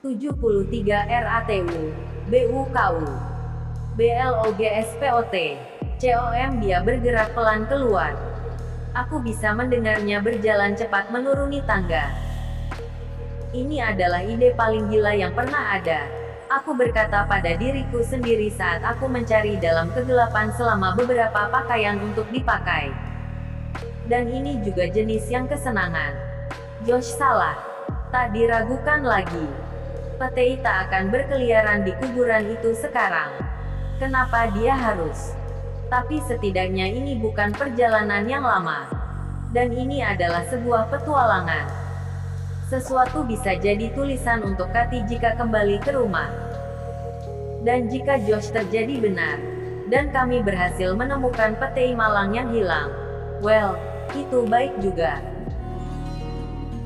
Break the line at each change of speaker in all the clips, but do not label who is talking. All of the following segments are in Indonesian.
73 RATU, BUKU, BLOGSPOT, COM. Dia bergerak pelan keluar. Aku bisa mendengarnya berjalan cepat menuruni tangga. Ini adalah ide paling gila yang pernah ada. Aku berkata pada diriku sendiri saat aku mencari dalam kegelapan selama beberapa pakaian untuk dipakai. Dan ini juga jenis yang kesenangan. Josh salah. Tak diragukan lagi. Petei tak akan berkeliaran di kuburan itu sekarang. Kenapa dia harus? Tapi setidaknya ini bukan perjalanan yang lama. Dan ini adalah sebuah petualangan. Sesuatu bisa jadi tulisan untuk Kathy jika kembali ke rumah. Dan jika Josh terjadi benar, dan kami berhasil menemukan petei malang yang hilang, well, itu baik juga.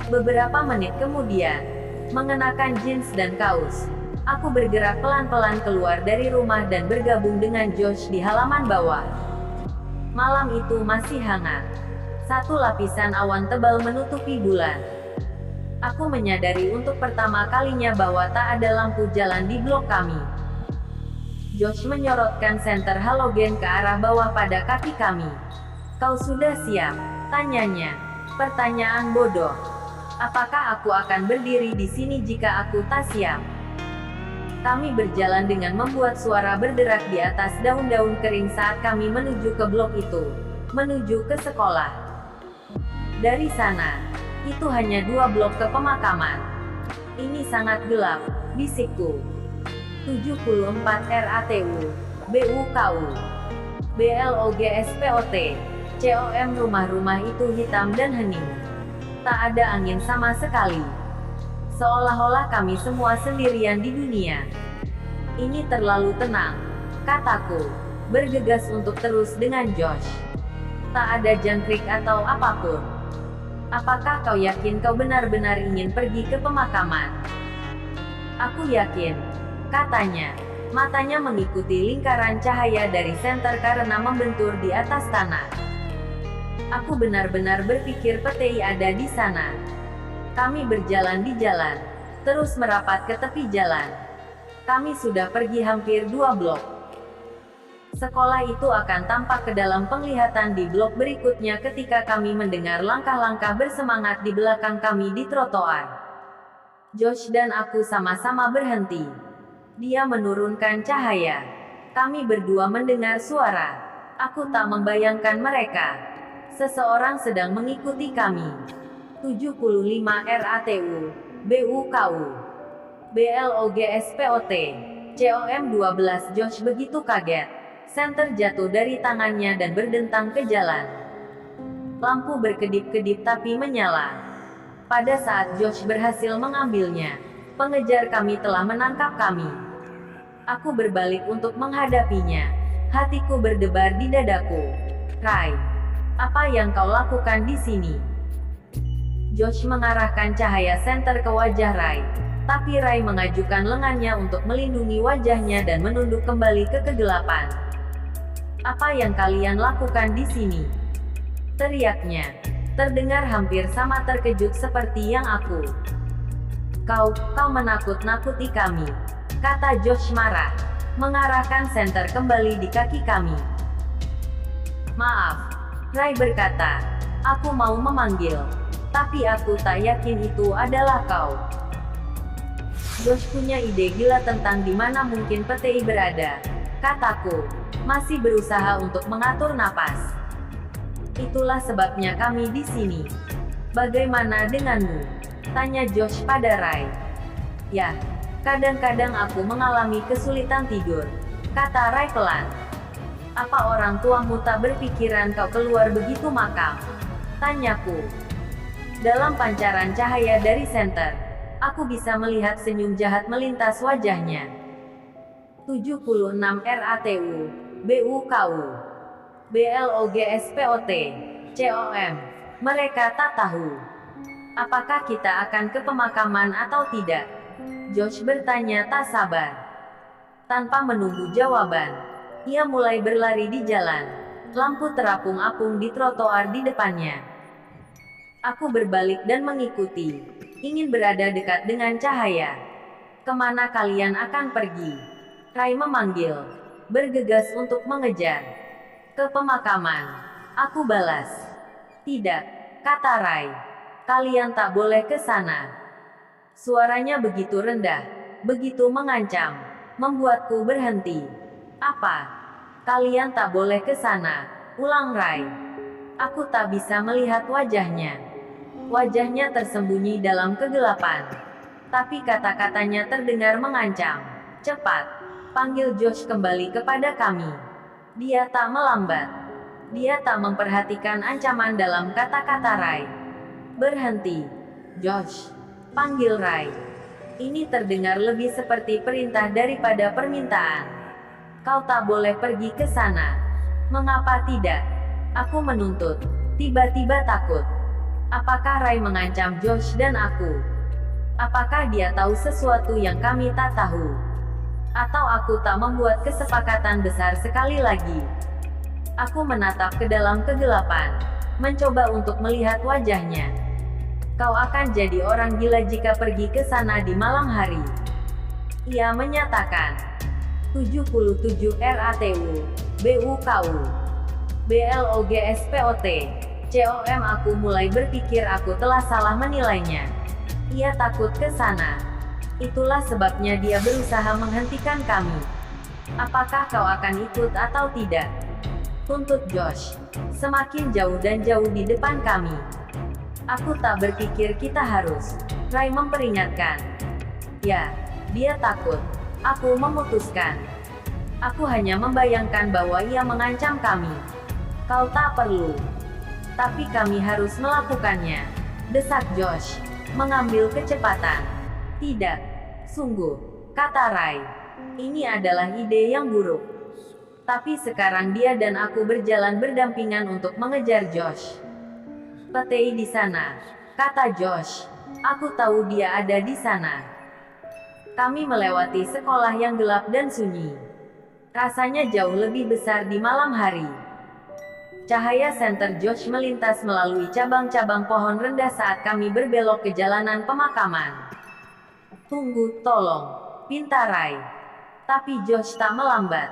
Beberapa menit kemudian, mengenakan jeans dan kaus, aku bergerak pelan-pelan keluar dari rumah dan bergabung dengan Josh di halaman bawah. Malam itu masih hangat. Satu lapisan awan tebal menutupi bulan. Aku menyadari untuk pertama kalinya bahwa tak ada lampu jalan di blok kami. Josh menyorotkan senter halogen ke arah bawah pada kaki kami. "Kau sudah siap?" tanyanya. Pertanyaan bodoh. Apakah aku akan berdiri di sini jika aku tak siap? Kami berjalan dengan membuat suara berderak di atas daun-daun kering saat kami menuju ke blok itu. Menuju ke sekolah. Dari sana, itu hanya 2 blok ke pemakaman. Ini sangat gelap, bisikku. 74 RATU, BUKU, BLOGSPOT, COM. Rumah-rumah itu hitam dan hening. Tak ada angin sama sekali. Seolah-olah kami semua sendirian di dunia. Ini terlalu tenang, kataku, bergegas untuk terus dengan Josh. Tak ada jangkrik atau apapun. Apakah kau yakin kau benar-benar ingin pergi ke pemakaman? Aku yakin, katanya. Matanya mengikuti lingkaran cahaya dari senter karena membentur di atas tanah. Aku benar-benar berpikir petei ada di sana. Kami berjalan di jalan, terus merapat ke tepi jalan. Kami sudah pergi hampir 2 blok. Sekolah itu akan tampak ke dalam penglihatan di blok berikutnya ketika kami mendengar langkah-langkah bersemangat di belakang kami di trotoar. Josh dan aku sama-sama berhenti. Dia menurunkan cahaya. Kami berdua mendengar suara. Aku tak membayangkan mereka. Seseorang sedang mengikuti kami. 75 RATU, BUKU, BLOGSPOT, COM. 12 Josh begitu kaget. Senter jatuh dari tangannya dan berdentang ke jalan. Lampu berkedip-kedip tapi menyala. Pada saat Josh berhasil mengambilnya, pengejar kami telah menangkap kami. Aku berbalik untuk menghadapinya. Hatiku berdebar di dadaku. "Ray, apa yang kau lakukan di sini?" Josh mengarahkan cahaya senter ke wajah Ray. Tapi Ray mengajukan lengannya untuk melindungi wajahnya dan menunduk kembali ke kegelapan. "Apa yang kalian lakukan di sini?" teriaknya. Terdengar hampir sama terkejut seperti yang aku. Kau menakut-nakuti kami," kata Josh marah, mengarahkan senter kembali di kaki kami. "Maaf," Ray berkata. "Aku mau memanggil. Tapi aku tak yakin itu adalah kau." Josh punya ide gila tentang di mana mungkin petei berada, kataku, masih berusaha untuk mengatur napas. "Itulah sebabnya kami di sini." "Bagaimana denganmu?" tanya Josh pada Ray. "Ya, kadang-kadang aku mengalami kesulitan tidur," kata Ray pelan. "Apa orang tuamu tak berpikiran kau keluar begitu makam?" tanyaku. Dalam pancaran cahaya dari senter, aku bisa melihat senyum jahat melintas wajahnya. 76 RATU, BUKU, BLOGSPOT, COM. Mereka tak tahu. "Apakah kita akan ke pemakaman atau tidak?" Josh bertanya tak sabar. Tanpa menunggu jawaban, ia mulai berlari di jalan. Lampu terapung-apung di trotoar di depannya. Aku berbalik dan mengikuti. Ingin berada dekat dengan cahaya. Kemana kalian akan pergi? Rai memanggil, bergegas untuk mengejar. Ke pemakaman. Aku balas. Tidak, kata Rai. Kalian tak boleh ke sana. Suaranya begitu rendah, begitu mengancam, membuatku berhenti. Apa? Kalian tak boleh ke sana, ulang Rai. Aku tak bisa melihat wajahnya. Wajahnya tersembunyi dalam kegelapan. Tapi kata-katanya terdengar mengancam. Cepat, panggil Josh kembali kepada kami. Dia tak melambat. Dia tak memperhatikan ancaman dalam kata-kata Rai. Berhenti, Josh. Panggil Rai. Ini terdengar lebih seperti perintah daripada permintaan. Kau tak boleh pergi ke sana. Mengapa tidak? Aku menuntut. Tiba-tiba takut. Apakah Rai mengancam Josh dan aku? Apakah dia tahu sesuatu yang kami tak tahu? Atau aku tak membuat kesepakatan besar sekali lagi? Aku menatap ke dalam kegelapan, mencoba untuk melihat wajahnya. Kau akan jadi orang gila jika pergi ke sana di malam hari. Ia menyatakan. 77 RATU, BUKU, BLOGSPOT, COM. Aku mulai berpikir aku telah salah menilainya. Ia takut ke sana. Itulah sebabnya dia berusaha menghentikan kami. Apakah kau akan ikut atau tidak? Tuntut Josh. Semakin jauh dan jauh di depan kami. Aku tak berpikir kita harus. Rai memperingatkan. Ya, dia takut. Aku memutuskan. Aku hanya membayangkan bahwa ia mengancam kami. Kau tak perlu. Tapi kami harus melakukannya. Desak Josh. Mengambil kecepatan. Tidak. Sungguh. Kata Rai. Ini adalah ide yang buruk. Tapi sekarang dia dan aku berjalan berdampingan untuk mengejar Josh. Petei di sana, kata Josh. Aku tahu dia ada di sana. Kami melewati sekolah yang gelap dan sunyi. Rasanya jauh lebih besar di malam hari. Cahaya senter Josh melintas melalui cabang-cabang pohon rendah saat kami berbelok ke jalanan pemakaman. Tunggu, tolong, pinta Rai. Tapi Josh tak melambat.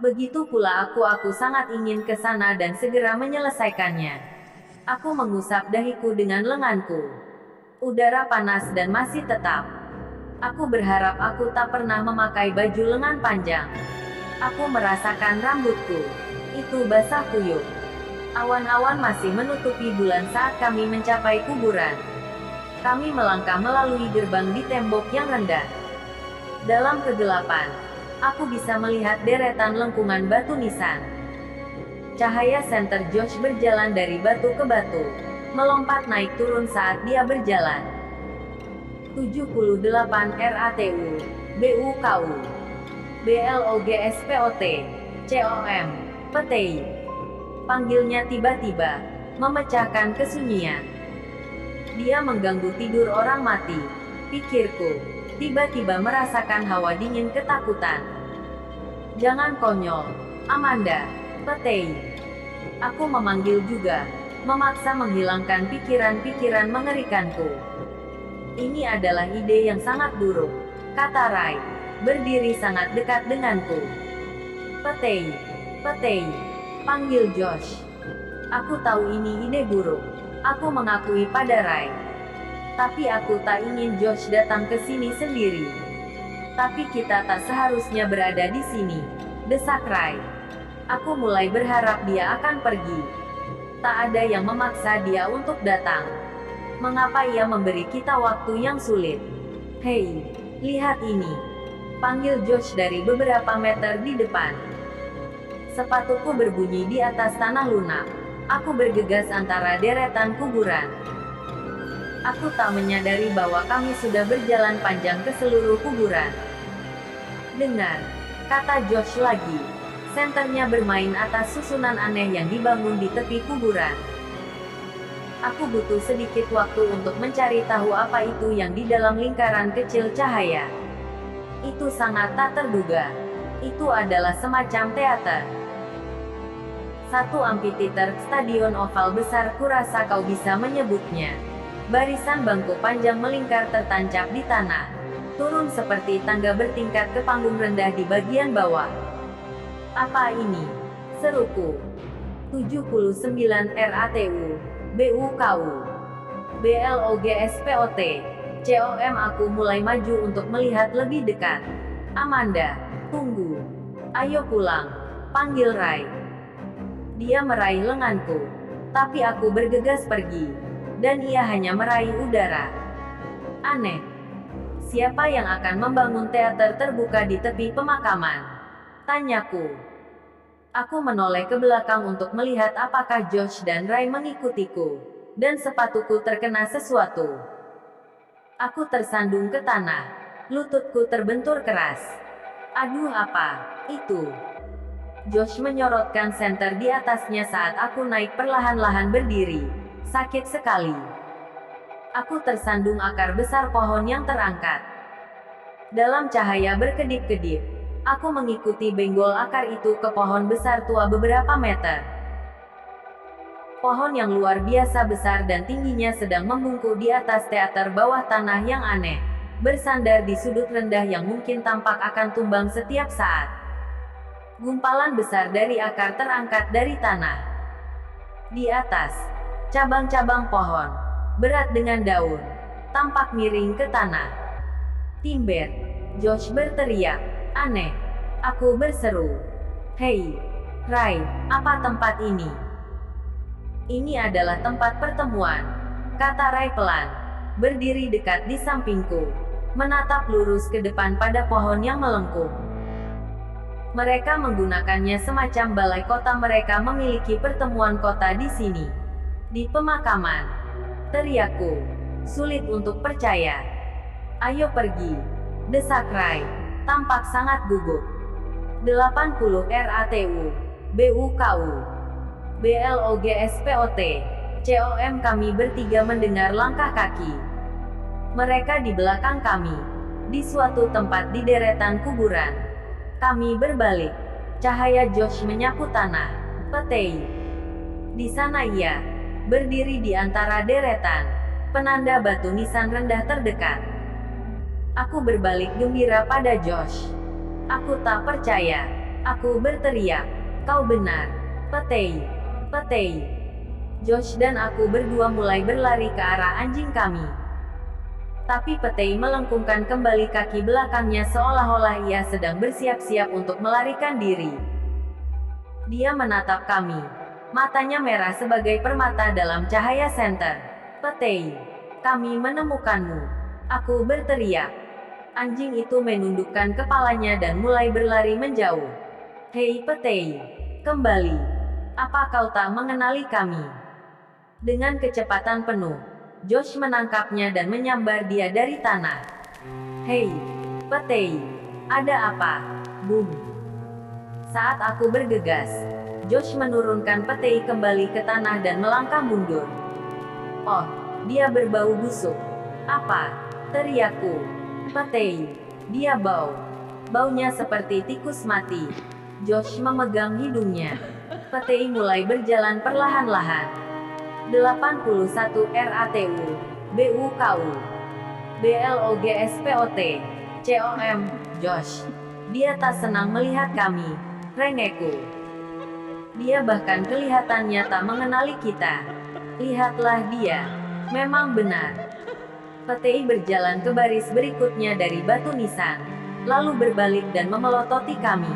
Begitu pula aku sangat ingin ke sana dan segera menyelesaikannya. Aku mengusap dahiku dengan lenganku. Udara panas dan masih tetap. Aku berharap aku tak pernah memakai baju lengan panjang. Aku merasakan rambutku. Itu basah kuyup. Awan-awan masih menutupi bulan saat kami mencapai kuburan. Kami melangkah melalui gerbang di tembok yang rendah. Dalam kegelapan, aku bisa melihat deretan lengkungan batu nisan. Cahaya senter Josh berjalan dari batu ke batu, melompat naik turun saat dia berjalan. 78 RATU, BUKU, BLOGSPOT, COM, Petei. Panggilnya tiba-tiba, memecahkan kesunyian. Dia mengganggu tidur orang mati, pikirku. Tiba-tiba merasakan hawa dingin ketakutan. Jangan konyol, Amanda. Petei. Aku memanggil juga, memaksa menghilangkan pikiran-pikiran mengerikanku. Ini adalah ide yang sangat buruk, kata Rai, berdiri sangat dekat denganku. Petei, Petei, panggil Josh. Aku tahu ini ide buruk. Aku mengakui pada Rai. Tapi aku tak ingin Josh datang ke sini sendiri. Tapi kita tak seharusnya berada di sini, desak Rai. Aku mulai berharap dia akan pergi. Tak ada yang memaksa dia untuk datang. Mengapa ia memberi kita waktu yang sulit? Hei, lihat ini. Panggil Josh dari beberapa meter di depan. Sepatuku berbunyi di atas tanah lunak. Aku bergegas antara deretan kuburan. Aku tak menyadari bahwa kami sudah berjalan panjang ke seluruh kuburan. Dengar, kata Josh lagi. Senternya bermain atas susunan aneh yang dibangun di tepi kuburan. Aku butuh sedikit waktu untuk mencari tahu apa itu yang di dalam lingkaran kecil cahaya. Itu sangat tak terduga. Itu adalah semacam teater. Satu amphitheater, stadion oval besar, kurasa kau bisa menyebutnya. Barisan bangku panjang melingkar tertancap di tanah. turun seperti tangga bertingkat ke panggung rendah di bagian bawah. Apa ini? Seruku. 79 RATU, BUKU, BLOGSPOT, COM. Aku mulai maju untuk melihat lebih dekat. Amanda, tunggu. Ayo pulang, panggil Rai. Dia meraih lenganku, tapi aku bergegas pergi, dan ia hanya meraih udara. Aneh. Siapa yang akan membangun teater terbuka di tepi pemakaman? Tanyaku. Aku menoleh ke belakang untuk melihat apakah Josh dan Rai mengikutiku, dan sepatuku terkena sesuatu. Aku tersandung ke tanah, lututku terbentur keras. Aduh, apa itu? Josh menyorotkan senter di atasnya saat aku naik perlahan-lahan berdiri. Sakit sekali. Aku tersandung akar besar pohon yang terangkat. Dalam cahaya berkedip-kedip, aku mengikuti benggol akar itu ke pohon besar tua beberapa meter. Pohon yang luar biasa besar dan tingginya sedang membungkuk di atas teater bawah tanah yang aneh, bersandar di sudut rendah yang mungkin tampak akan tumbang setiap saat. Gumpalan besar dari akar terangkat dari tanah. Di atas, cabang-cabang pohon, berat dengan daun, tampak miring ke tanah. Timber, Josh berteriak. Aneh. Aku berseru. Hei, Rai, apa tempat ini? Ini adalah tempat pertemuan, kata Rai pelan, berdiri dekat di sampingku, menatap lurus ke depan pada pohon yang melengkung. Mereka menggunakannya semacam balai kota. Mereka memiliki pertemuan kota di sini. Di pemakaman. Teriakku. Sulit untuk percaya. Ayo pergi, desak Rai, tampak sangat gugup. 80 RATU, BUKU, BLOGSPOT, COM. Kami bertiga mendengar langkah kaki. Mereka di belakang kami, di suatu tempat di deretan kuburan. Kami berbalik. Cahaya Josh menyapu tanah. Petei. Di sana ia, berdiri di antara deretan, penanda batu nisan rendah terdekat. Aku berbalik gembira pada Josh. Aku tak percaya. Aku berteriak. Kau benar. Petei. Petei. Josh dan aku berdua mulai berlari ke arah anjing kami. Tapi Petei melengkungkan kembali kaki belakangnya seolah-olah ia sedang bersiap-siap untuk melarikan diri. Dia menatap kami. Matanya merah sebagai permata dalam cahaya senter. Petei. Kami menemukanmu. Aku berteriak. Anjing itu menundukkan kepalanya dan mulai berlari menjauh. Hei Petei. Kembali. Apa kau tak mengenali kami? Dengan kecepatan penuh, Josh menangkapnya dan menyambar dia dari tanah. Hei, Petei, ada apa? Boom. Saat aku bergegas, Josh menurunkan Petei kembali ke tanah dan melangkah mundur. Oh, dia berbau busuk. Apa? Teriakku. Petei, dia bau. Baunya seperti tikus mati. Josh memegang hidungnya. Petei mulai berjalan perlahan-lahan. 81 RATU, BUKU, BLOGSPOT, COM. Josh. Dia tak senang melihat kami. Rengeku. Dia bahkan kelihatannya tak mengenali kita. Lihatlah dia. Memang benar. Petei berjalan ke baris berikutnya dari batu nisan, lalu berbalik dan memelototi kami.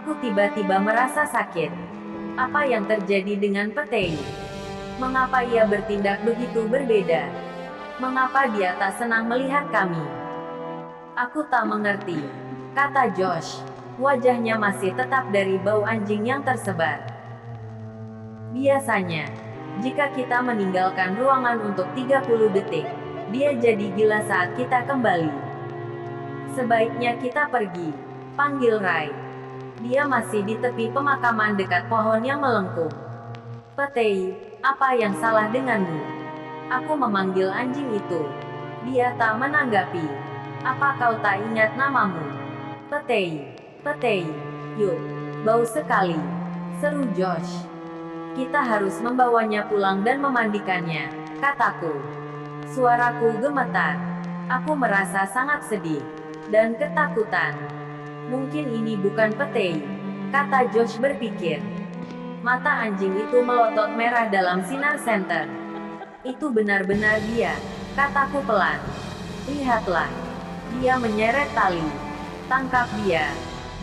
Aku tiba-tiba merasa sakit. Apa yang terjadi dengan Petei? Mengapa ia bertindak begitu berbeda? Mengapa dia tak senang melihat kami? Aku tak mengerti, kata Josh. Wajahnya masih tetap dari bau anjing yang tersebar. Biasanya, jika kita meninggalkan ruangan untuk 30 detik, dia jadi gila saat kita kembali. Sebaiknya kita pergi, panggil Rai. Dia masih di tepi pemakaman dekat pohon yang melengkung. Petei, apa yang salah denganmu? Aku memanggil anjing itu. Dia tak menanggapi. Apa kau tak ingat namamu? Petei, Petei, yuk, bau sekali, seru Josh. Kita harus membawanya pulang dan memandikannya, kataku. Suaraku gemetar. Aku merasa sangat sedih dan ketakutan. Mungkin ini bukan Petei, kata Josh berpikir. Mata anjing itu melotot merah dalam sinar senter. Itu benar-benar dia, kataku pelan. Lihatlah. Dia menyeret tali. Tangkap dia,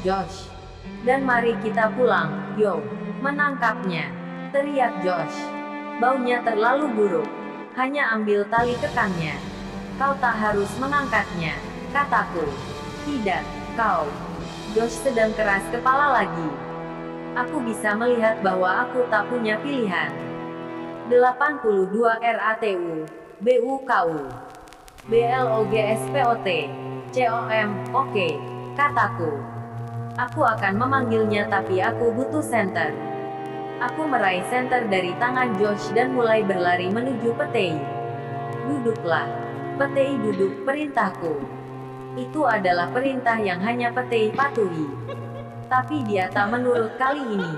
Josh. Dan mari kita pulang, yo. Menangkapnya, teriak Josh. Baunya terlalu buruk. Hanya ambil tali kekangnya. Kau tak harus mengangkatnya, kataku. Tidak, kau. Josh sedang keras kepala lagi. Aku bisa melihat bahwa aku tak punya pilihan. 82 RATU, BUKU, BLOGSPOT, COM, oke, kataku. Aku akan memanggilnya tapi aku butuh senter. Aku meraih senter dari tangan Josh dan mulai berlari menuju Petei. Duduklah. Petei duduk, perintahku. Itu adalah perintah yang hanya Petei patuhi. Tapi dia tak menurut kali ini.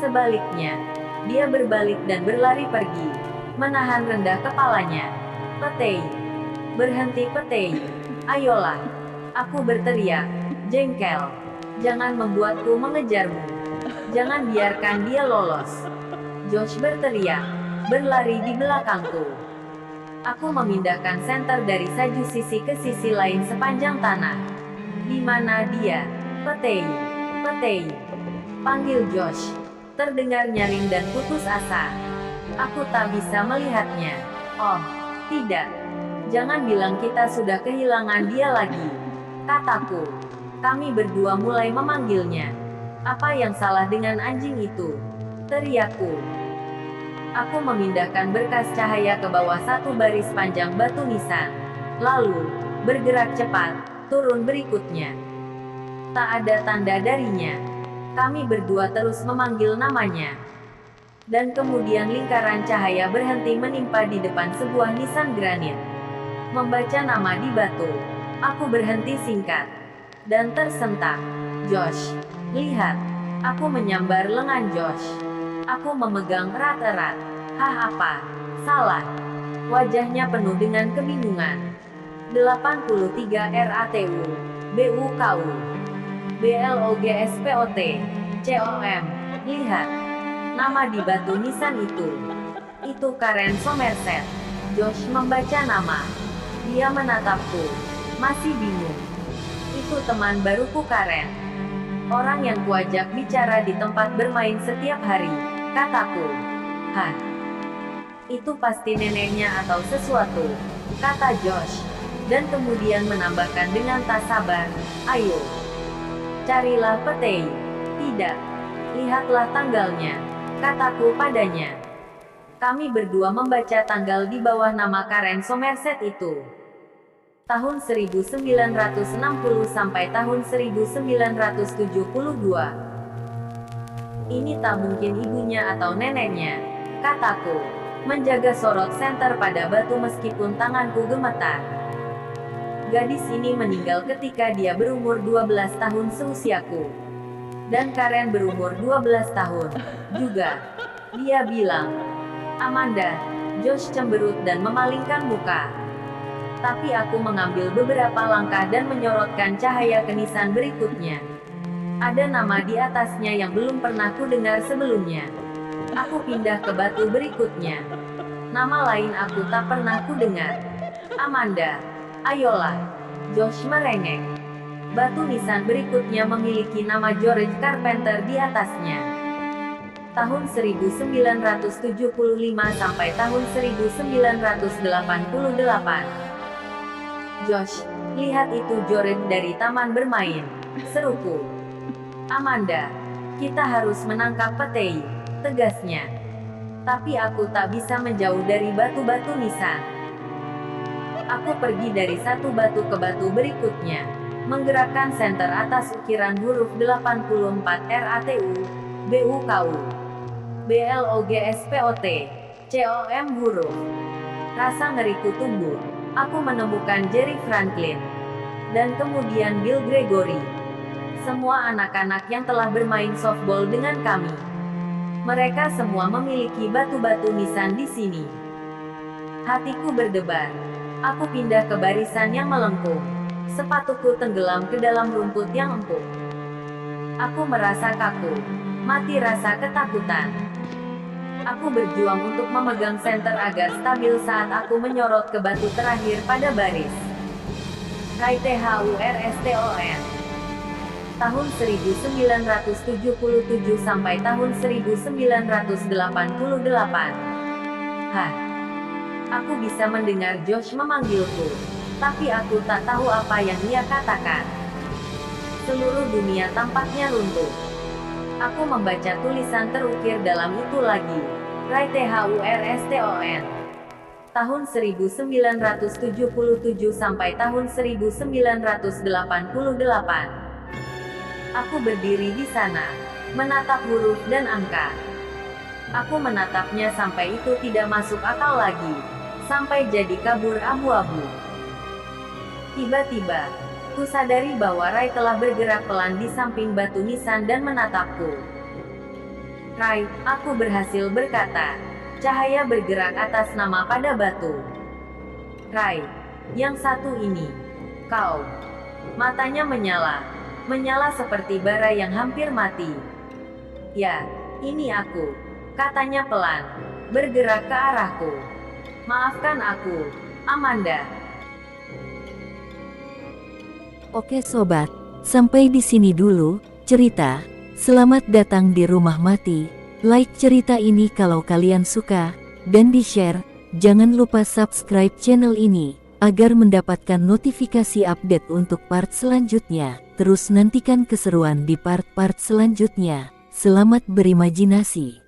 Sebaliknya, dia berbalik dan berlari pergi, menahan rendah kepalanya. Petei. Berhenti Petei. Ayolah. Aku berteriak, jengkel. Jangan membuatku mengejarmu. Jangan biarkan dia lolos. Josh berteriak, berlari di belakangku. Aku memindahkan senter dari satu sisi ke sisi lain sepanjang tanah. Di mana dia? Petei. Petei. Panggil Josh. Terdengar nyaring dan putus asa. Aku tak bisa melihatnya. Oh, tidak. Jangan bilang kita sudah kehilangan dia lagi. Kataku. Kami berdua mulai memanggilnya. Apa yang salah dengan anjing itu? Teriakku. Aku memindahkan berkas cahaya ke bawah satu baris panjang batu nisan. Lalu, bergerak cepat, turun berikutnya. Tak ada tanda darinya. Kami berdua terus memanggil namanya. Dan kemudian lingkaran cahaya berhenti menimpa di depan sebuah nisan granit. Membaca nama di batu, aku berhenti singkat. Dan tersentak. Josh, lihat. Aku menyambar lengan Josh. Aku memegang erat-erat. Hah, apa? Salah. Wajahnya penuh dengan kebingungan. 83 RATU, BUKU, BLOGSPOT, COM. Lihat. Nama di batu nisan itu. Itu Karen Somerset. Josh membaca nama. Dia menatapku. Masih bingung. Itu teman baruku Karen. Orang yang kuajak bicara di tempat bermain setiap hari, kataku. Hah? Itu pasti neneknya atau sesuatu, kata Josh. Dan kemudian menambahkan dengan tak sabar, ayo. Carilah Petei. Tidak. Lihatlah tanggalnya, kataku padanya. Kami berdua membaca tanggal di bawah nama Karen Somerset itu. Tahun 1960 sampai tahun 1972. Ini tak mungkin ibunya atau neneknya, kataku, menjaga sorot senter pada batu meskipun tanganku gemetar. Gadis ini meninggal ketika dia berumur 12 tahun seusiaku. Dan Karen berumur 12 tahun, juga. Dia bilang, Amanda. Josh cemberut dan memalingkan muka. Tapi aku mengambil beberapa langkah dan menyorotkan cahaya ke nisan berikutnya. Ada nama di atasnya yang belum pernah ku dengar sebelumnya. Aku pindah ke batu berikutnya. Nama lain aku tak pernah ku dengar. Amanda. Ayolah. Josh merengek. Batu nisan berikutnya memiliki nama George Carpenter di atasnya. Tahun 1975 sampai tahun 1988. Josh, lihat itu George dari taman bermain, seruku. Amanda, kita harus menangkap Petei, tegasnya. Tapi aku tak bisa menjauh dari batu-batu nisan. Aku pergi dari satu batu ke batu berikutnya, menggerakkan senter atas ukiran huruf 84 RATU, BUKU, BLOGSPOT, COM huruf. Rasa ngeriku tumbuh. Aku menemukan Jerry Franklin. Dan kemudian Bill Gregory. Semua anak-anak yang telah bermain softball dengan kami. Mereka semua memiliki batu-batu nisan di sini. Hatiku berdebar. Aku pindah ke barisan yang melengkung. Sepatuku tenggelam ke dalam rumput yang empuk. Aku merasa kaku, mati rasa ketakutan. Aku berjuang untuk memegang senter agar stabil saat aku menyorot ke batu terakhir pada baris. Rai THURSTON. Tahun 1977 sampai tahun 1988. Hah. Aku bisa mendengar Josh memanggilku, tapi aku tak tahu apa yang ia katakan. Seluruh dunia tampaknya runtuh. Aku membaca tulisan terukir dalam itu lagi. Rai THURSTON. Tahun 1977 sampai tahun 1988. Aku berdiri di sana, menatap huruf dan angka. Aku menatapnya sampai itu tidak masuk akal lagi, sampai jadi kabur abu-abu. Tiba-tiba, ku sadari bahwa Rai telah bergerak pelan di samping batu nisan dan menatapku. Rai, aku berhasil berkata. Cahaya bergerak atas nama pada batu. Rai, yang satu ini. Kau. Matanya menyala. Menyala seperti bara yang hampir mati. Ya, ini aku. Katanya pelan. Bergerak ke arahku. Maafkan aku, Amanda.
Oke sobat, sampai di sini dulu cerita. Selamat datang di Rumah Mati. Like cerita ini kalau kalian suka, dan di-share. Jangan lupa subscribe channel ini, agar mendapatkan notifikasi update untuk part selanjutnya. Terus nantikan keseruan di part-part selanjutnya. Selamat berimajinasi.